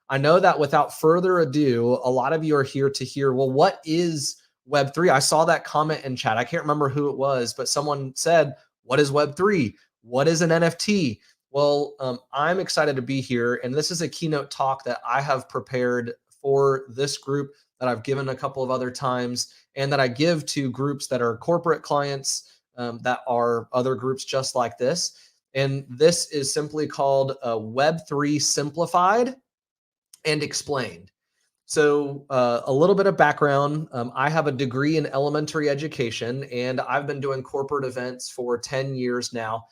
I know that without further ado, a lot of you are here to hear, well, what is Web3? I saw that comment in chat. I can't remember who it was, but someone said, what is Web3? What is an NFT? Well, I'm excited to be here. And this is a keynote talk that I have prepared for this group that I've given a couple of other times and that I give to groups that are corporate clients, that are other groups just like this. And this is simply called Web3 Simplified and Explained. So, a little bit of background. I have a degree in elementary education, and I've been doing corporate events for 10 years now.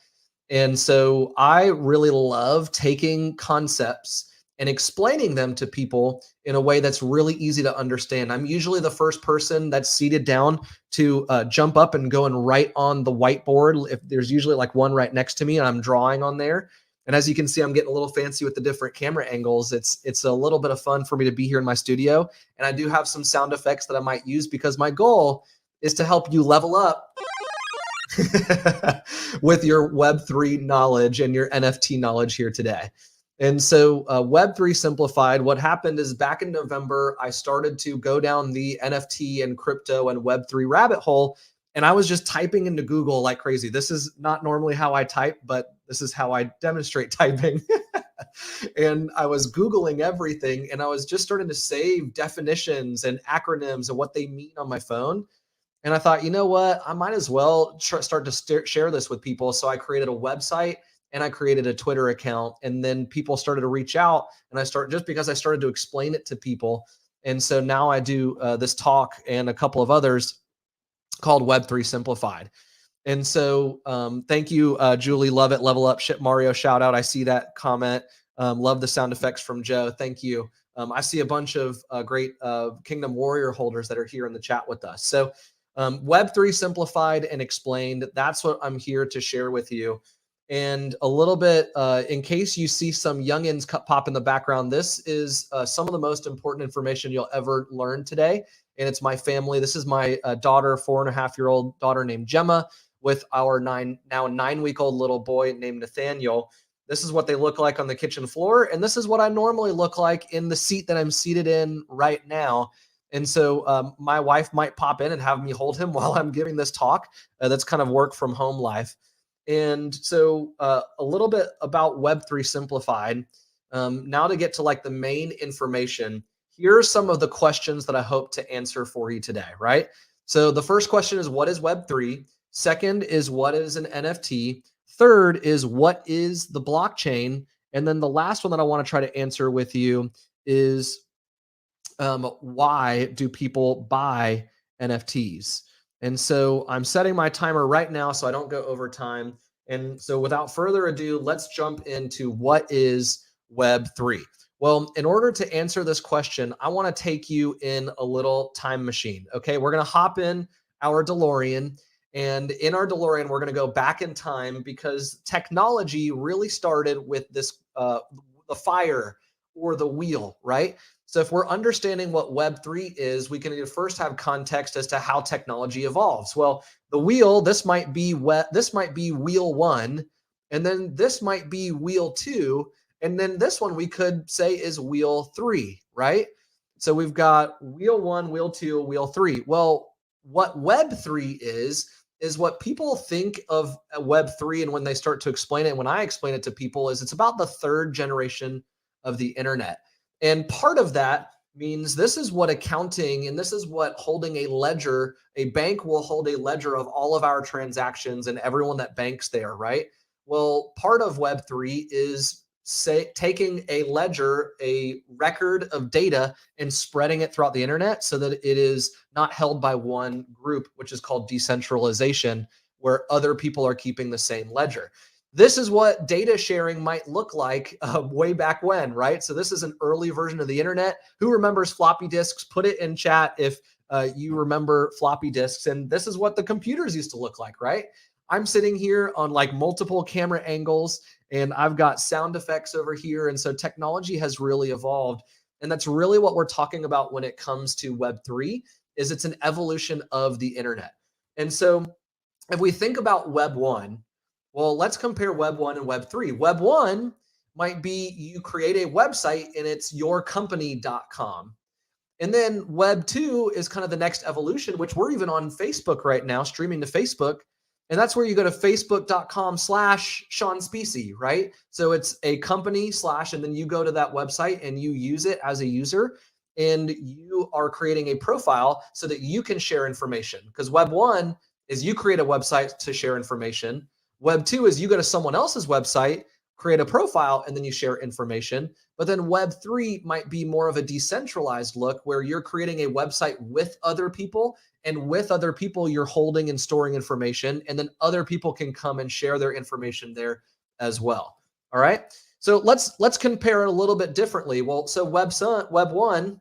And so I really love taking concepts and explaining them to people in a way that's really easy to understand. I'm usually the first person that's seated down to jump up and go and write on the whiteboard. If there's usually like one right next to me and I'm drawing on there. And as you can see, I'm getting a little fancy with the different camera angles. It's a little bit of fun for me to be here in my studio. And I do have some sound effects that I might use because my goal is to help you level up with your Web3 knowledge and your NFT knowledge here today. And so Web3 Simplified, what happened is back in November, I started to go down the NFT and crypto and Web3 rabbit hole. And I was just typing into Google like crazy. This is not normally how I type, but this is how I demonstrate typing. And I was Googling everything, and I was just starting to save definitions and acronyms and what they mean on my phone. And I thought, you know what? I might as well start to share this with people. So I created a website and I created a Twitter account. And then people started to reach out, and just because I started to explain it to people. And so now I do this talk and a couple of others called Web3 Simplified. And so thank you, Julie. Love it. Level up. Ship Mario shout out. I see that comment. Love the sound effects from Joe. Thank you. I see a bunch of great Kingdom Warrior holders that are here in the chat with us. So Web3 Simplified and Explained, that's what I'm here to share with you. And a little bit, in case you see some youngins pop in the background, this is some of the most important information you'll ever learn today. And it's my family. This is my daughter, 4.5-year-old daughter named Gemma, with our now 9-week-old little boy named Nathaniel. This is what they look like on the kitchen floor. And this is what I normally look like in the seat that I'm seated in right now. And so my wife might pop in and have me hold him while I'm giving this talk. That's kind of work from home life. And so a little bit about Web3 Simplified. Now to get to like the main information, here are some of the questions that I hope to answer for you today, right? So the first question is, what is Web3? Second is, what is an NFT? Third is, what is the blockchain? And then the last one that I want to try to answer with you is, why do people buy NFTs? And so I'm setting my timer right now so I don't go over time. And so without further ado, let's jump into what is Web3. Well, in order to answer this question, I want to take you in a little time machine. Okay, we're going to hop in our DeLorean. And in our DeLorean, we're going to go back in time because technology really started with this, the fire or the wheel, right? So if we're understanding what Web3 is, we can first have context as to how technology evolves. Well, the wheel, this might be wheel 1, and then this might be wheel 2, and then this one we could say is wheel 3, right? So we've got wheel 1, wheel 2, wheel 3. Well, what Web3 is what people think of Web3, and when they start to explain it, when I explain it to people, is it's about the third generation of the internet. And part of that means this is what accounting, and this is what holding a ledger, a bank will hold a ledger of all of our transactions and everyone that banks there, right? Well, part of Web3 is taking a ledger, a record of data, and spreading it throughout the internet so that it is not held by one group, which is called decentralization, where other people are keeping the same ledger. This is what data sharing might look like way back when, right? So this is an early version of the internet. Who remembers floppy disks? Put it in chat if you remember floppy disks. And this is what the computers used to look like, right? I'm sitting here on like multiple camera angles, and I've got sound effects over here. And so technology has really evolved. And that's really what we're talking about when it comes to Web3, is it's an evolution of the internet. And so if we think about Web 1, well, let's compare Web 1 and Web 3. Web 1 might be you create a website and it's yourcompany.com. And then Web 2 is kind of the next evolution, which we're even on Facebook right now, streaming to Facebook. And that's where you go to facebook.com/Sean Specie, right? So it's a company slash, and then you go to that website and you use it as a user. And you are creating a profile so that you can share information. Because Web 1 is you create a website to share information. Web 2 is you go to someone else's website, create a profile, and then you share information. But then Web 3 might be more of a decentralized look where you're creating a website with other people, and with other people, you're holding and storing information, and then other people can come and share their information there as well. All right. So let's compare it a little bit differently. Well, so Web 1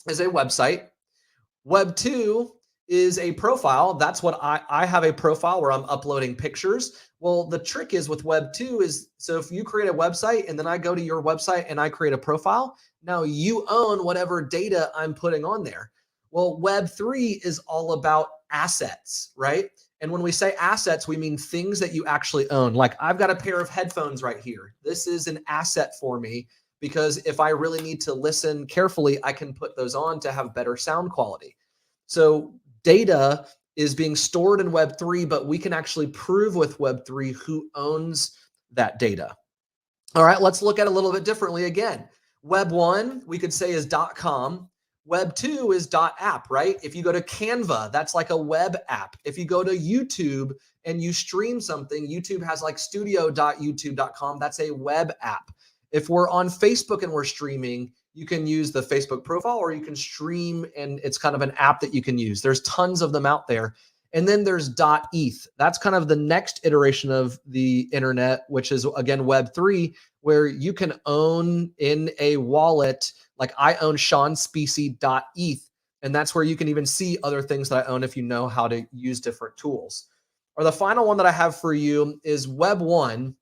is a website. Web 2 is a profile. That's what I have, a profile where I'm uploading pictures. Well, the trick is with Web 2 is, so if you create a website and then I go to your website and I create a profile, now you own whatever data I'm putting on there. Well, Web 3 is all about assets, right? And when we say assets, we mean things that you actually own. Like I've got a pair of headphones right here. This is an asset for me because if I really need to listen carefully, I can put those on to have better sound quality. So data is being stored in Web 3, but we can actually prove with Web 3 who owns that data. All right, let's look at it a little bit differently again. Web 1, we could say is .com. Web 2 is .app, right? If you go to Canva, that's like a web app. If you go to YouTube and you stream something, YouTube has like studio.youtube.com. That's a web app. If we're on Facebook and we're streaming, you can use the Facebook profile or you can stream, and it's kind of an app that you can use. There's tons of them out there. And then there's .eth. That's kind of the next iteration of the internet, which is again Web 3, where you can own in a wallet, like I own SeanSpecie.eth, and that's where you can even see other things that I own if you know how to use different tools. Or the final one that I have for you is Web 1.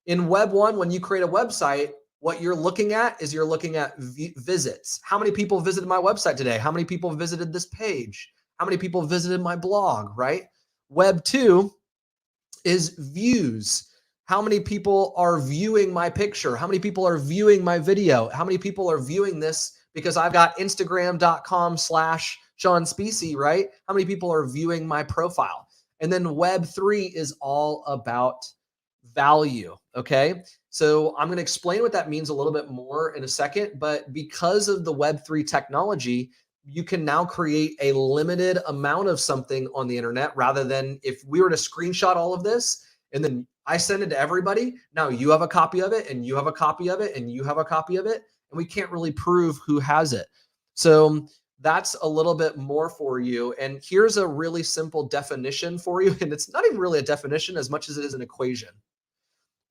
In Web 1, when you create a website, what you're looking at is you're looking at visits. How many people visited my website today? How many people visited this page? How many people visited my blog, right? Web 2 is views. How many people are viewing my picture? How many people are viewing my video? How many people are viewing this because I've got Instagram.com/Sean Specie, right? How many people are viewing my profile? And then Web 3 is all about value, okay? So I'm going to explain what that means a little bit more in a second, but because of the Web 3 technology, you can now create a limited amount of something on the internet rather than if we were to screenshot all of this and then I send it to everybody. Now you have a copy of it and you have a copy of it and you have a copy of it, and we can't really prove who has it. So that's a little bit more for you. And here's a really simple definition for you. And it's not even really a definition as much as it is an equation.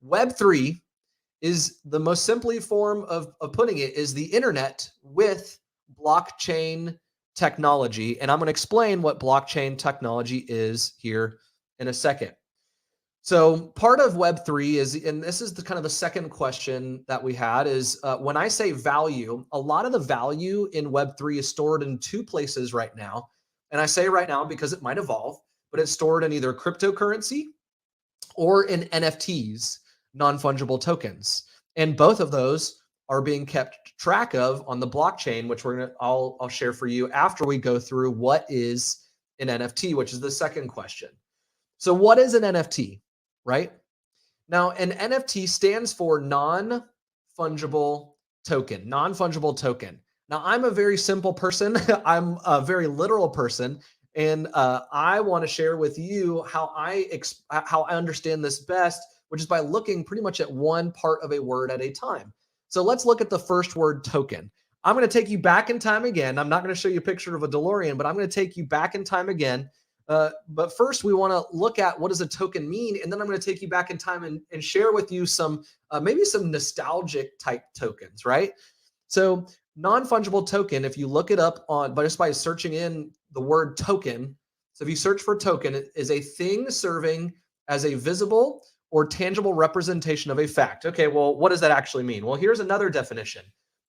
Web 3 is the most simply form of putting it is the internet with blockchain technology. And I'm going to explain what blockchain technology is here in a second. So part of Web 3 is, and this is the kind of the second question that we had is when I say value, a lot of the value in Web 3 is stored in two places right now. And I say right now because it might evolve, but it's stored in either cryptocurrency or in NFTs, non-fungible tokens. And both of those are being kept track of on the blockchain, which I'll share for you after we go through what is an NFT, which is the second question. So what is an NFT, right? Now, an NFT stands for non-fungible token, non-fungible token. Now, I'm a very simple person. I'm a very literal person. And I want to share with you how I understand this best, which is by looking pretty much at one part of a word at a time. So let's look at the first word, token. I'm going to take you back in time again. I'm not going to show you a picture of a DeLorean, but I'm going to take you back in time again. But first, we want to look at what does a token mean, and then I'm going to take you back in time and share with you some maybe some nostalgic type tokens, right? So non-fungible token, if you look it up just by searching in the word token, so if you search for token, it is a thing serving as a visible or tangible representation of a fact. Okay, well, what does that actually mean? Well, here's another definition.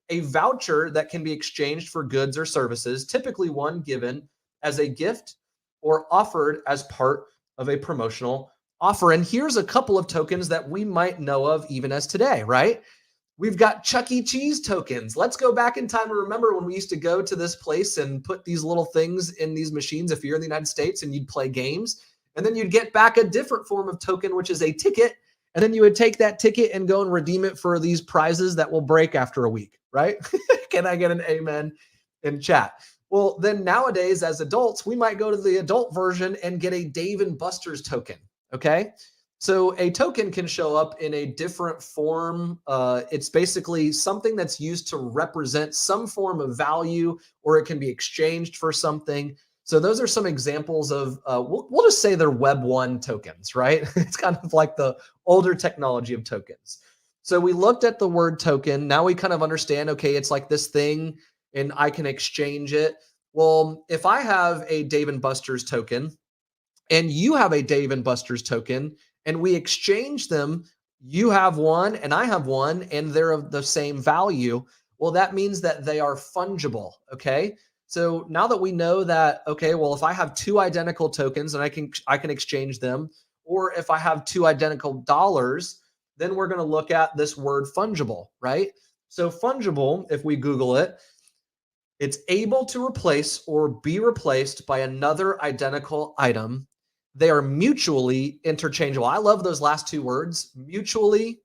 A voucher that can be exchanged for goods or services, typically one given as a gift or offered as part of a promotional offer. And here's a couple of tokens that we might know of even as today, right? We've got Chuck E. Cheese tokens. Let's go back in time and remember when we used to go to this place and put these little things in these machines if you're in the United States and you'd play games. And then you'd get back a different form of token, which is a ticket. And then you would take that ticket and go and redeem it for these prizes that will break after a week, right? Can I get an amen in chat? Well, then nowadays as adults, we might go to the adult version and get a Dave and Buster's token, okay? So a token can show up in a different form. It's basically something that's used to represent some form of value, or it can be exchanged for something. So those are some examples of, we'll just say they're Web 1 tokens, right? It's kind of like the older technology of tokens. So we looked at the word token. Now we kind of understand, okay, it's like this thing and I can exchange it. Well, if I have a Dave and Buster's token and you have a Dave and Buster's token, and we exchange them, you have one and I have one, and they're of the same value. Well, that means that they are fungible, okay? So now that we know that, okay, well, if I have two identical tokens and I can exchange them, or if I have two identical dollars, then we're going to look at this word fungible, right? So fungible, if we Google it, it's able to replace or be replaced by another identical item. They are mutually interchangeable. I love those last two words, mutually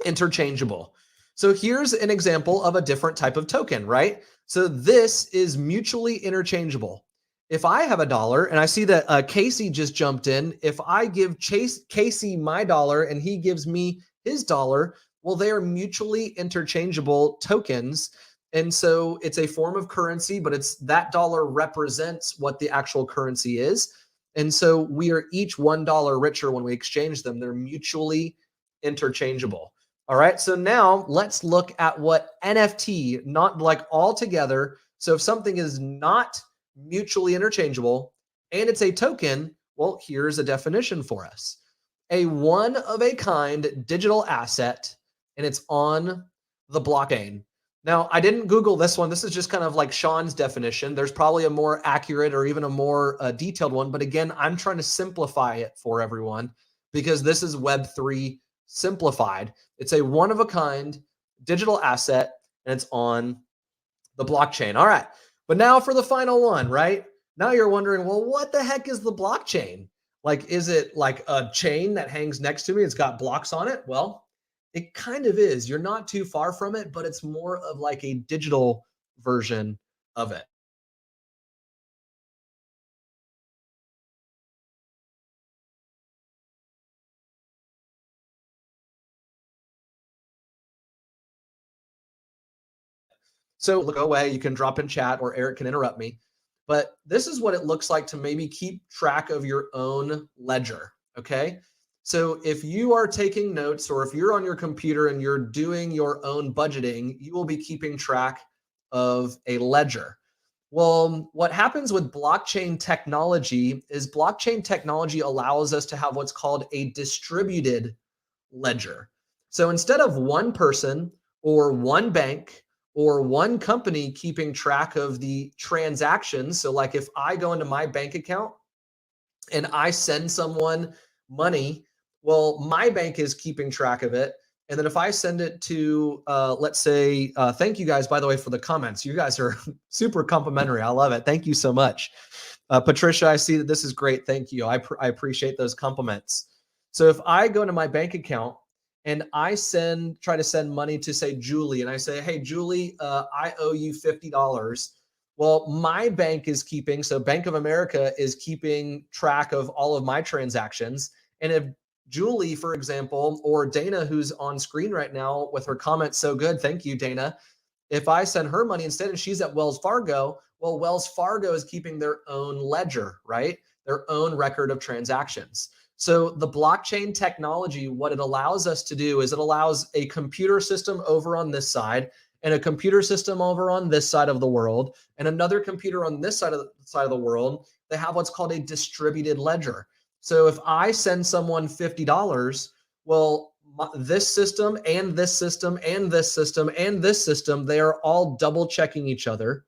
interchangeable. So here's an example of a different type of token, right? So this is mutually interchangeable. If I have a dollar and I see that Casey just jumped in, if I give Casey my dollar and he gives me his dollar, well, they are mutually interchangeable tokens. And so it's a form of currency, but it's that dollar represents what the actual currency is. And so we are each $1 richer when we exchange them. They're mutually interchangeable. All right. So now let's look at what NFT, not like all together. So if something is not mutually interchangeable and it's a token, well, here's a definition for us. A one of a kind digital asset, and it's on the blockchain. Now, I didn't Google this one. This is just kind of like Sean's definition. There's probably a more accurate or even a more detailed one. But again, I'm trying to simplify it for everyone because this is Web3 simplified. It's a one-of-a-kind digital asset, and it's on the blockchain. All right. But now for the final one, right? Now you're wondering, well, what the heck is the blockchain? Like, is it like a chain that hangs next to me? It's got blocks on it? Well, it kind of is. You're not too far from it, but it's more of like a digital version of it. So look away, you can drop in chat or Eric can interrupt me. But this is what it looks like to maybe keep track of your own ledger. Okay. So if you are taking notes or if you're on your computer and you're doing your own budgeting, you will be keeping track of a ledger. Well, what happens with blockchain technology is blockchain technology allows us to have what's called a distributed ledger. So instead of one person or one bank or one company keeping track of the transactions, so like if I go into my bank account and I send someone money, well, my bank is keeping track of it. And then if I send it to, let's say, thank you guys, by the way, for the comments. You guys are super complimentary. I love it. Thank you so much. Patricia, I see that this is great. Thank you. I appreciate those compliments. So if I go into my bank account and I try to send money to say Julie, and I say, hey, Julie, I owe you $50. Well, my bank is keeping, so Bank of America is keeping track of all of my transactions. And if Julie, for example, or Dana, who's on screen right now with her comments so good, thank you, Dana. If I send her money instead and she's at Wells Fargo, well, Wells Fargo is keeping their own ledger, right? Their own record of transactions. So the blockchain technology, what it allows us to do is it allows a computer system over on this side and a computer system over on this side of the world and another computer on this side of the world. They have what's called a distributed ledger. So if I send someone $50, well, this system and this system and this system and this system, they are all double checking each other,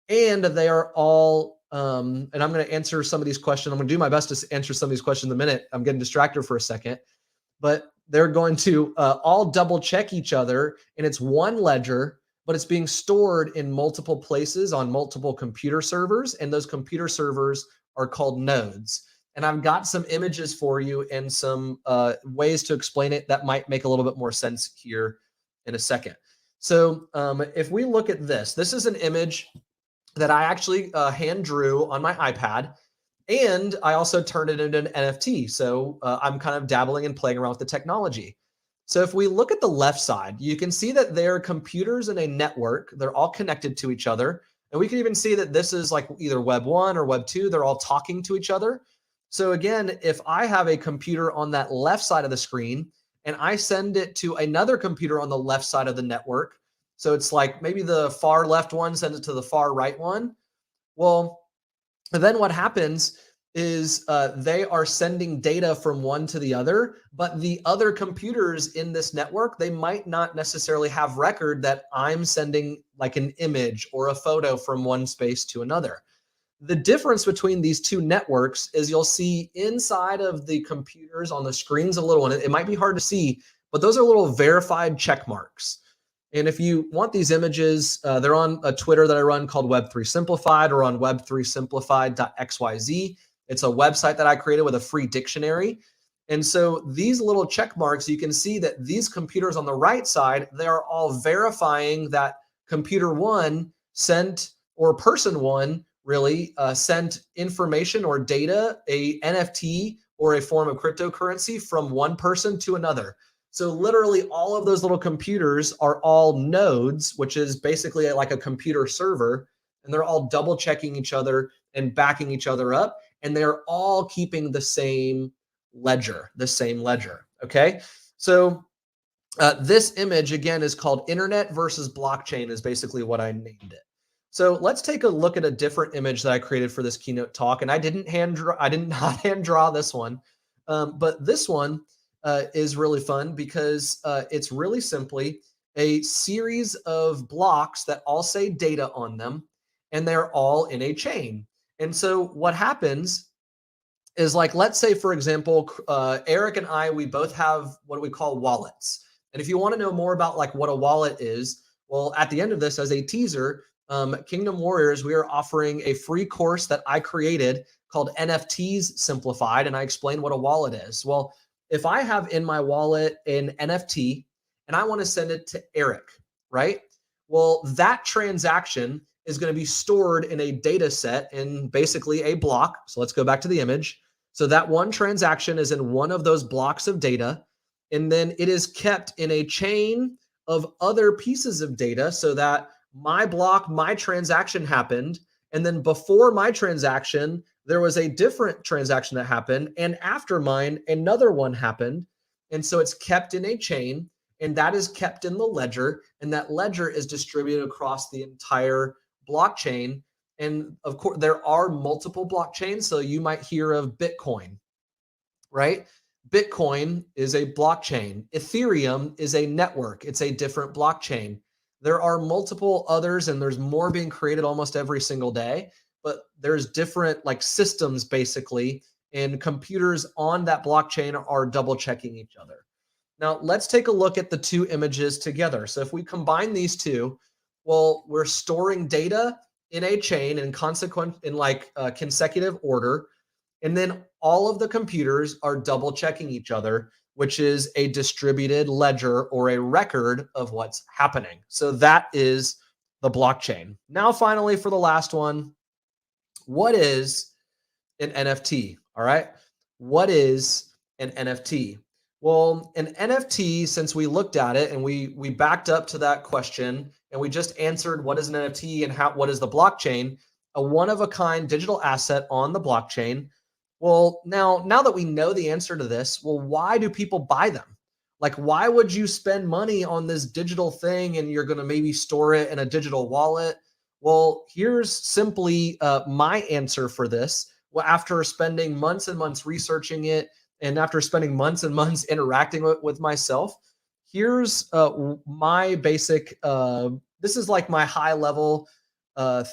and they are all and I'm going to answer some of these questions. I'm going to do my best to answer some of these questions in a minute. I'm getting distracted for a second, but they're going to all double check each other, and it's one ledger, but it's being stored in multiple places on multiple computer servers, and those computer servers are called nodes. And I've got some images for you and some ways to explain it that might make a little bit more sense here in a second. So if we look at this, this is an image that I actually hand drew on my iPad. And I also turned it into an NFT. So I'm kind of dabbling and playing around with the technology. So if we look at the left side, you can see that there are computers in a network. They're all connected to each other. And we can even see that this is like either Web 1 or Web 2. They're all talking to each other. So again, if I have a computer on that left side of the screen and I send it to another computer on the left side of the network, so it's like maybe the far left one sends it to the far right one. Well, then what happens is they are sending data from one to the other, but the other computers in this network, they might not necessarily have record that I'm sending like an image or a photo from one space to another. The difference between these two networks is you'll see inside of the computers on the screens a little, and it might be hard to see, but those are little verified check marks. And if you want these images, they're on a Twitter that I run called Web3 Simplified, or on web3simplified.xyz. It's a website that I created with a free dictionary. And so these little check marks, you can see that these computers on the right side, they are all verifying that computer one sent, or person one really sent information or data, a NFT or a form of cryptocurrency from one person to another. So literally all of those little computers are all nodes, which is basically like a computer server, and they're all double checking each other and backing each other up, and they're all keeping the same ledger, okay? So this image, again, is called Internet versus Blockchain, is basically what I named it. So let's take a look at a different image that I created for this keynote talk, and I did not hand draw this one, but this one is really fun because it's really simply a series of blocks that all say data on them, and they're all in a chain. And so what happens is, like, let's say, for example, Eric and I, we both have what we call wallets. And if you want to know more about like what a wallet is, well, at the end of this, as a teaser, Kingdom Warriors, we are offering a free course that I created called NFTs Simplified, and I explain what a wallet is. Well, if I have in my wallet an NFT and I want to send it to Eric, right? Well, that transaction is going to be stored in a data set in basically a block. So let's go back to the image. So that one transaction is in one of those blocks of data, and then it is kept in a chain of other pieces of data so that my block, my transaction happened, and then before my transaction, there was a different transaction that happened, and after mine, another one happened. And so it's kept in a chain, and that is kept in the ledger, and that ledger is distributed across the entire blockchain. And of course, there are multiple blockchains. So you might hear of Bitcoin, right? Bitcoin is a blockchain. Ethereum is a network. It's a different blockchain. There are multiple others, and there's more being created almost every single day, but there's different like systems basically, and computers on that blockchain are double checking each other. Now let's take a look at the two images together. So if we combine these two, well, we're storing data in a chain in consecutive order, and then all of the computers are double checking each other, which is a distributed ledger or a record of what's happening. So that is the blockchain. Now, finally, for the last one, what is an NFT? All right. What is an NFT? Well, an NFT, since we looked at it and we backed up to that question and we just answered what is an NFT and what is the blockchain, a one-of-a-kind digital asset on the blockchain. Well, now that we know the answer to this, well, why do people buy them? Like, why would you spend money on this digital thing and you're going to maybe store it in a digital wallet? Well, here's simply my answer for this. Well, after spending months and months researching it, and after spending months and months interacting with myself, here's my basic, this is like my high level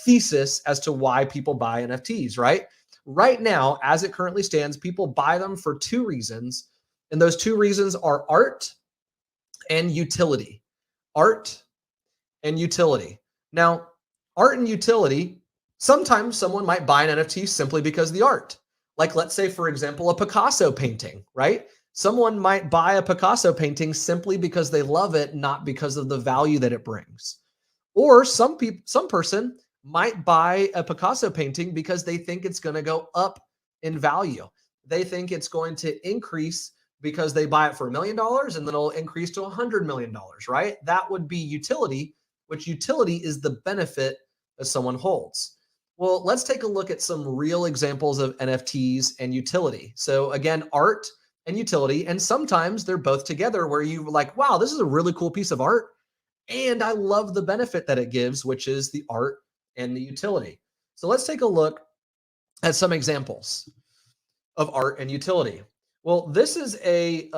thesis as to why people buy NFTs, right? Right now, as it currently stands, people buy them for two reasons. And those two reasons are art and utility. Art and utility. Now, art and utility, sometimes someone might buy an NFT simply because of the art. Like, let's say, for example, a Picasso painting, right? Someone might buy a Picasso painting simply because they love it, not because of the value that it brings. Or some person might buy a Picasso painting because they think it's going to go up in value. They think it's going to increase because they buy it for $1 million and then it'll increase to $100 million, right? That would be utility, which utility is the benefit that someone holds. Well, let's take a look at some real examples of NFTs and utility. So again, art and utility, and sometimes they're both together where you're like, wow, this is a really cool piece of art. And I love the benefit that it gives, which is the art and the utility. So let's take a look at some examples of art and utility. Well, this is a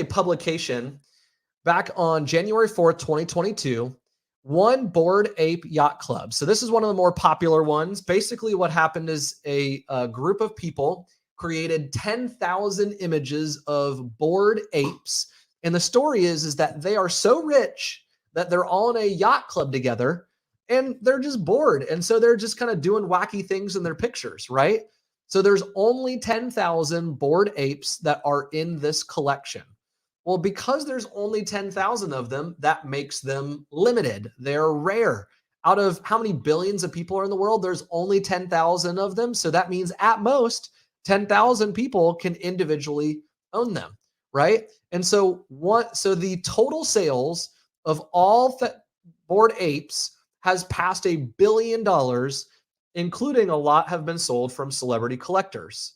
publication back on January 4th, 2022, One Bored Ape Yacht Club. So this is one of the more popular ones. Basically, what happened is a group of people created 10,000 images of bored apes. And the story is that they are so rich that they're all in a yacht club together and they're just bored. And so they're just kind of doing wacky things in their pictures, right? So there's only 10,000 bored apes that are in this collection. Well, because there's only 10,000 of them, that makes them limited. They're rare. Out of how many billions of people are in the world, there's only 10,000 of them. So that means at most 10,000 people can individually own them, right? And so the total sales of all bored apes has passed $1 billion, including a lot have been sold from celebrity collectors.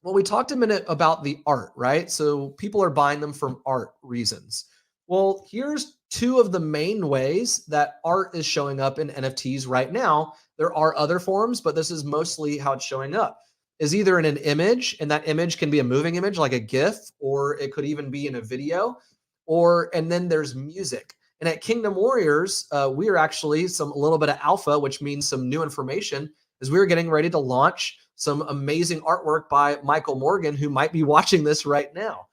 Well, we talked a minute about the art, right? So people are buying them from art reasons. Well, here's two of the main ways that art is showing up in NFTs right now. There are other forms, but this is mostly how it's showing up. Is either in an image, and that image can be a moving image like a GIF, or it could even be in a video, and then there's music. And at Kingdom Warriors, we are actually a little bit of alpha, which means some new information, is we're getting ready to launch some amazing artwork by Michael Morgan, who might be watching this right now.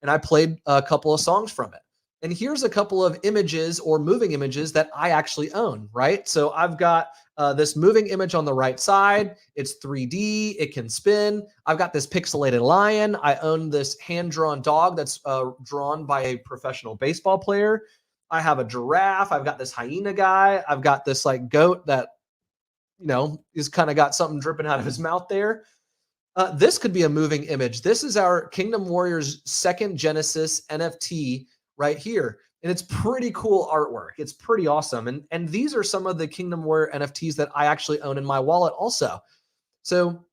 And I played a couple of songs from it. And here's a couple of images or moving images that I actually own, right? So I've got this moving image on the right side. It's 3D. It can spin. I've got this pixelated lion. I own this hand-drawn dog that's drawn by a professional baseball player. I have a giraffe. I've got this hyena guy. I've got this like goat that, he's kind of got something dripping out of his mouth there. This could be a moving image. This is our Kingdom Warriors second Genesis NFT right here. And it's pretty cool artwork. It's pretty awesome. And these are some of the Kingdom Warrior NFTs that I actually own in my wallet also. So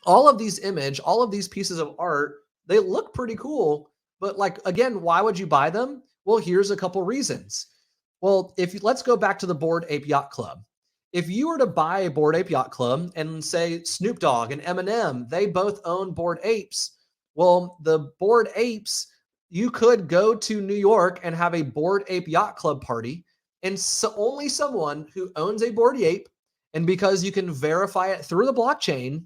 all of these pieces of art, they look pretty cool. But again, why would you buy them? Well, here's a couple reasons. Well, let's go back to the Bored Ape Yacht Club. If you were to buy a Bored Ape Yacht Club and say Snoop Dogg and Eminem, they both own bored apes. Well, the bored apes, you could go to New York and have a Bored Ape Yacht Club party, and only someone who owns a bored ape, and because you can verify it through the blockchain,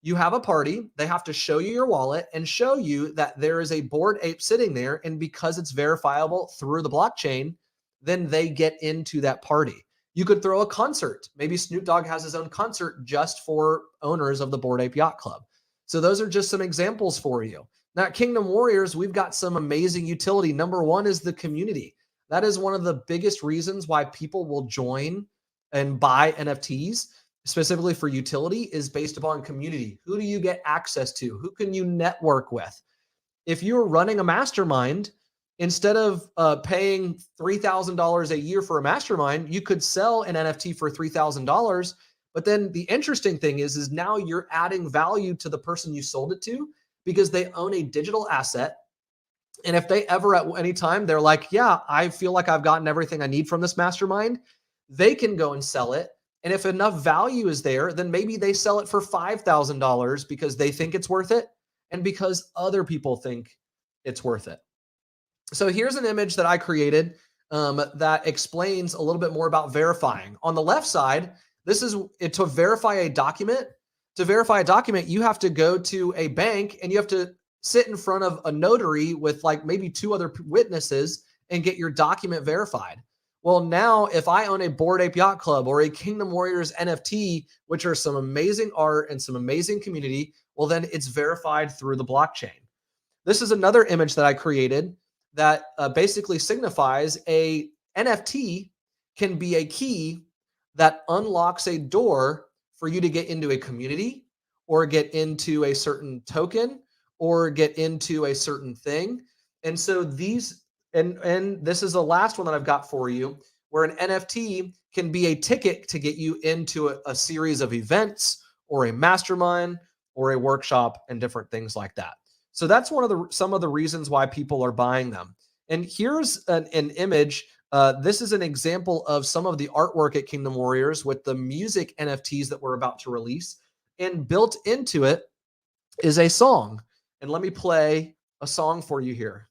you have a party. They have to show you your wallet and show you that there is a bored ape sitting there, and because it's verifiable through the blockchain, then they get into that party. You could throw a concert. Maybe Snoop Dogg has his own concert just for owners of the Bored Ape Yacht Club. So those are just some examples for you. Now, at Kingdom Warriors, we've got some amazing utility. Number one is the community. That is one of the biggest reasons why people will join and buy NFTs, specifically for utility, is based upon community. Who do you get access to? Who can you network with? If you're running a mastermind, instead of paying $3,000 a year for a mastermind, you could sell an NFT for $3,000. But then the interesting thing is now you're adding value to the person you sold it to, because they own a digital asset. And if they ever at any time, they're like, yeah, I feel like I've gotten everything I need from this mastermind, they can go and sell it. And if enough value is there, then maybe they sell it for $5,000 because they think it's worth it and because other people think it's worth it. So here's an image that I created. that explains a little bit more about verifying. On the left side, this is it to verify a document. To verify a document, you have to go to a bank and you have to sit in front of a notary with like maybe two other witnesses and get your document verified. Well, now if I own a Bored Ape Yacht Club or a Kingdom Warriors NFT, which are some amazing art and some amazing community, well, then it's verified through the blockchain. This is another image that I created that basically signifies a NFT can be a key that unlocks a door for you to get into a community or get into a certain token or get into a certain thing. And so these, and this is the last one that I've got for you, where an NFT can be a ticket to get you into a series of events or a mastermind or a workshop and different things like that. So that's some of the reasons why people are buying them. And here's an image. This is an example of some of the artwork at Kingdom Warriors with the music NFTs that we're about to release. And built into it is a song. And let me play a song for you here.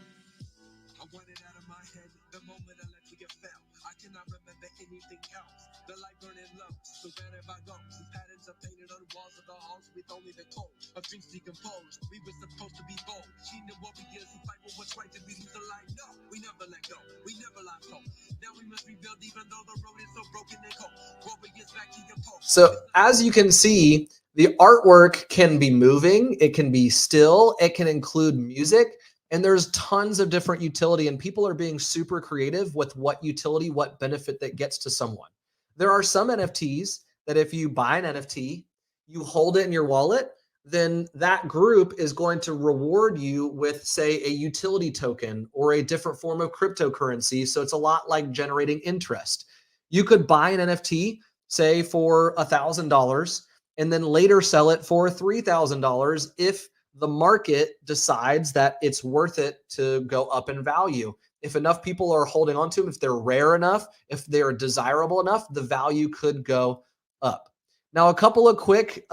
I want it out of my head the moment I let you get fell. I cannot remember anything else. The light burning low, so wherever I go, the patterns are painted on the walls of the halls with only the cold of things decomposed. We were supposed to be bold. She knew what we did, we fight for what's right. Did we lose the light? No, we never let go. We never lost hope. Now we must rebuild even though the road is so broken and cold. Warriors back to your post. So as you can see, the artwork can be moving, it can be still, it can include music. And there's tons of different utility, and people are being super creative with what utility, what benefit that gets to someone. There are some NFTs that if you buy an NFT, you hold it in your wallet, then that group is going to reward you with, say, a utility token or a different form of cryptocurrency. So it's a lot like generating interest. You could buy an NFT, say, for $1,000, and then later sell it for $3,000 if the market decides that it's worth it to go up in value. If enough people are holding on to them, if they're rare enough, if they're desirable enough, the value could go up. Now, a couple of quick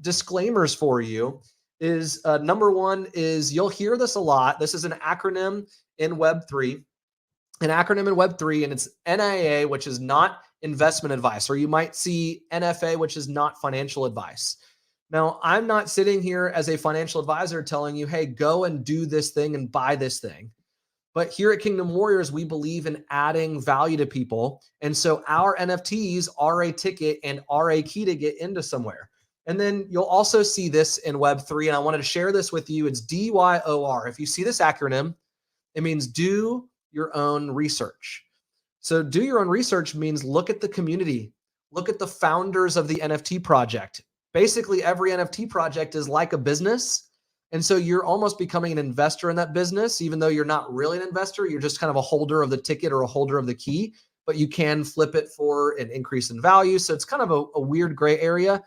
disclaimers for you is number one is you'll hear this a lot. This is an acronym in Web3, and it's NIA, which is not investment advice, or you might see NFA, which is not financial advice. Now, I'm not sitting here as a financial advisor telling you, hey, go and do this thing and buy this thing. But here at Kingdom Warriors, we believe in adding value to people. And so our NFTs are a ticket and are a key to get into somewhere. And then you'll also see this in Web3. And I wanted to share this with you. It's DYOR. If you see this acronym, it means do your own research. So do your own research means look at the community, look at the founders of the NFT project. Basically, every NFT project is like a business. And so you're almost becoming an investor in that business, even though you're not really an investor. You're just kind of a holder of the ticket or a holder of the key, but you can flip it for an increase in value. So it's kind of a weird gray area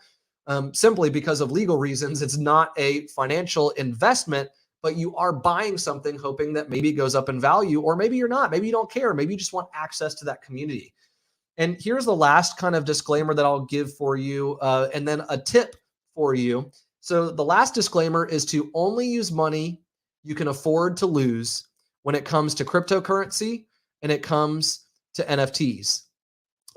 simply because of legal reasons. It's not a financial investment, but you are buying something hoping that maybe it goes up in value, or maybe you're not. Maybe you don't care. Maybe you just want access to that community. And here's the last kind of disclaimer that I'll give for you, and then a tip for you. So the last disclaimer is to only use money you can afford to lose when it comes to cryptocurrency and it comes to NFTs.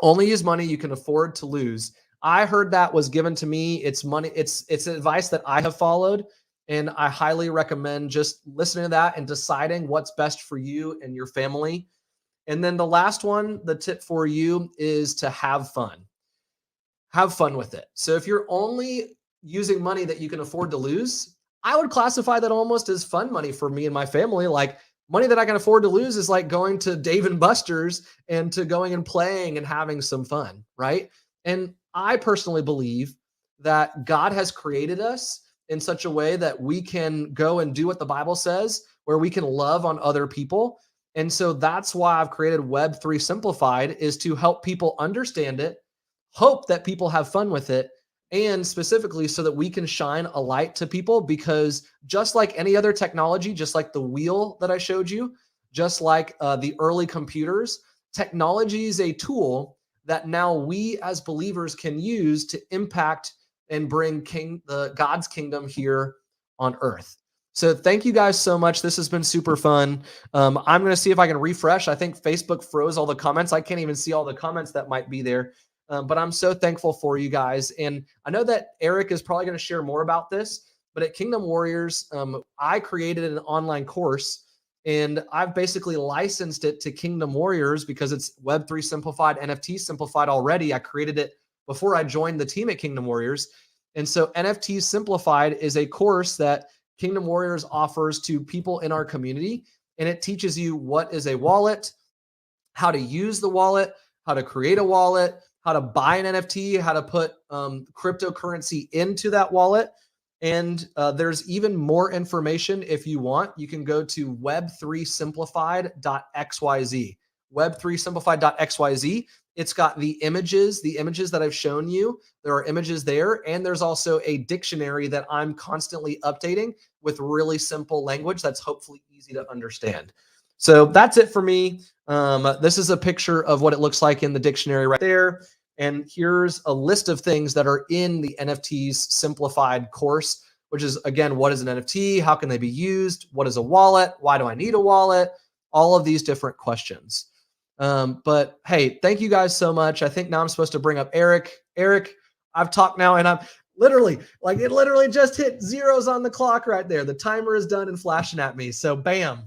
Only use money you can afford to lose. I heard that was given to me. It's money. It's advice that I have followed, and I highly recommend just listening to that and deciding what's best for you and your family. And then the last one, the tip for you is to have fun. Have fun with it. So if you're only using money that you can afford to lose, I would classify that almost as fun money for me and my family. Like money that I can afford to lose is like going to Dave and Buster's and to going and playing and having some fun, right? And I personally believe that God has created us in such a way that we can go and do what the Bible says, where we can love on other people. And so that's why I've created Web3 Simplified, is to help people understand it, hope that people have fun with it, and specifically so that we can shine a light to people. Because just like any other technology, just like the wheel that I showed you, just like the early computers, technology is a tool that now we as believers can use to impact and bring God's kingdom here on earth. So thank you guys so much. This has been super fun. I'm going to see if I can refresh. I think Facebook froze all the comments. I can't even see all the comments that might be there. But I'm so thankful for you guys. And I know that Eric is probably going to share more about this. But at Kingdom Warriors, I created an online course and I've basically licensed it to Kingdom Warriors because it's Web3 simplified, NFT simplified already. I created it before I joined the team at Kingdom Warriors. And so NFTs Simplified is a course that Kingdom Warriors offers to people in our community. And it teaches you what is a wallet, how to use the wallet, how to create a wallet, how to buy an NFT, how to put cryptocurrency into that wallet. And there's even more information if you want. You can go to web3simplified.xyz. Web3simplified.xyz. It's got the images that I've shown you. There are images there. And there's also a dictionary that I'm constantly updating with really simple language that's hopefully easy to understand. So that's it for me. This is a picture of what it looks like in the dictionary right there. And here's a list of things that are in the NFTs Simplified course, which is, again, what is an NFT? How can they be used? What is a wallet? Why do I need a wallet? All of these different questions. But hey, thank you guys so much. I think now I'm supposed to bring up Eric. Eric, I've talked now and I'm literally, like, it literally just hit zeros on the clock right there. The timer is done and flashing at me. So bam.